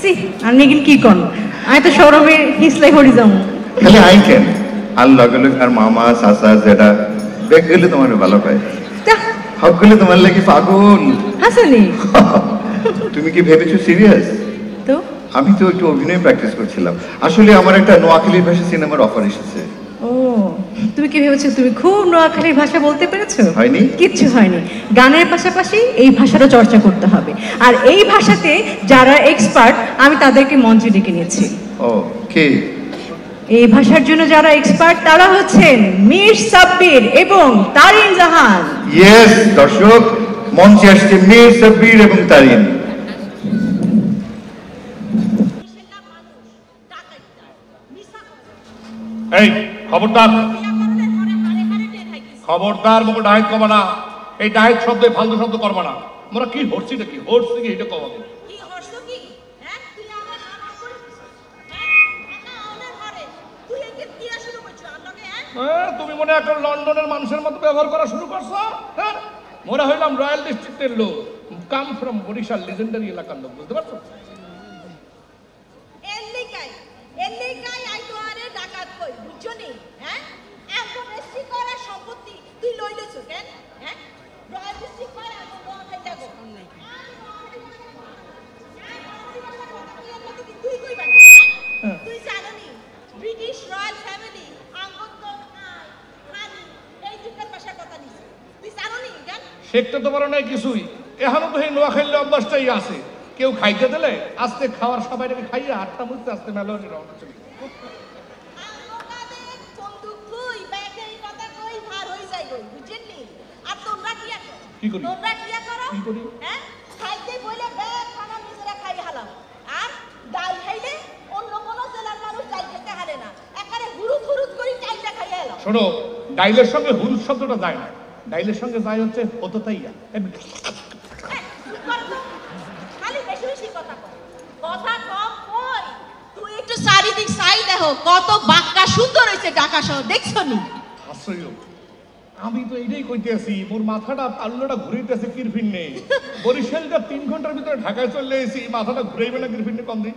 C আমি কি কোন আমি তো সৌরভে হিসলাই হরি যাও খালি আই কেন আর লগে লগে আর মামা চাচা যেটা বেগ গেলে তোমার ভালো পায় হকগুলো তোমার লাগি পাগল হাসানি তুমি কি ভেবেছো সিরিয়াস তো আমি তো একটু অভিনয় প্র্যাকটিস করছিলাম আসলে আমার একটা নোয়াখালীর ভাষা সিনেমার অফার এসেছে ও তুমি কি ভেবেছো তুমি খুব নোয়াখালীর ভাষা বলতে পেরেছো হয়নি কিচ্ছু হয়নি গানের পাশাপাশি এই ভাষারও চর্চা করতে হবে আর এই ভাষাতে যারা এক্সপার্ট আমি তাদেরকে মঞ্চে ডেকে নিয়েছি ও কে এই ভাষার জন্য যারা এক্সপার্ট তারা হচ্ছেন মীর সাব্বির এবং তারিন জাহান ইয়েস দর্শক মঞ্চে আসছে মীর সাব্বির এবং তারিন এই খবরদার খবরদার মুখ ডায়েট কবা না এই ডায়েট শব্দে ফালতু শব্দ করবা না আমরা কি হরছি নাকি হরছি কি এটা কবা কি হরছ কি হ্যাঁ তুই আমার নাম করে তুই একে দিয়া শুরু করছ আমাকে হ্যাঁ তুমি মনে একটা লন্ডনের মানুষের মতো ব্যবহার করা শুরু করছো হ্যাঁ মোরা হইলাম রয়্যাল ডিস্ট্রিক্টের লোক কাম ফ্রম বরিশাল লিজেন্ডারি এলাকার লোক বুঝতে পারছো এলিকাই আই তো আরে ডাকাত কই বুঝছো নি হ্যাঁ এত বেশি করে সম্পত্তি তুই লইলেছ কেন হ্যাঁ রয়্যাল ডিস্ট্রিক্ট করে এত বড় হয়ে যাবো তুই কই বানি তুই জানো নি ব্রিটিশ রয়্যাল ফ্যামিলি আঙ্গত হানি এই যুগের ভাষা কথা নিছে তুই জানো নি কেন শেখতে তো পারো নাই কিছুই এখনো তো এই নোয়াখালী অভ্যাসটাই আছে কেউ খাইতে দিলে আস্তে খাওয়ার সবাইকে খাইয়ে হাতটা মুছতে আস্তে মেলোনি রওনা চলে কি করি তোমরা কি করো কি করি হ্যাঁ খাইতে বলে ব্যাগ খানা নিজেরা খাই হালাম আর ডাল খাইলে অন্য কোনো জেলার মানুষ ডাল খেতে হারে না একারে হুরুত হুরুত করে ডালটা খাইয়ে এলো শোনো ডাইলের সঙ্গে হুরুত শব্দটা যায় না ডাইলের সঙ্গে যায় হচ্ছে হততাইয়া খালি বেশি বেশি কথা কর কথা কম কই তুই একটু চারিদিক চাই দেখো কত বাক্কা সুন্দর হইছে ঢাকা শহর দেখছো নি হাসিও আমি তো এইটাই কইতেছি মোর মাথাটা পাল্লোটা ঘুরাইতেছে কিরফিন নেই বরিশালটা 3 ঘন্টার ভিতরে ঢাকায় চলে এসেছি মাথাটা ঘুরাইবে না কিরফিন কম দিই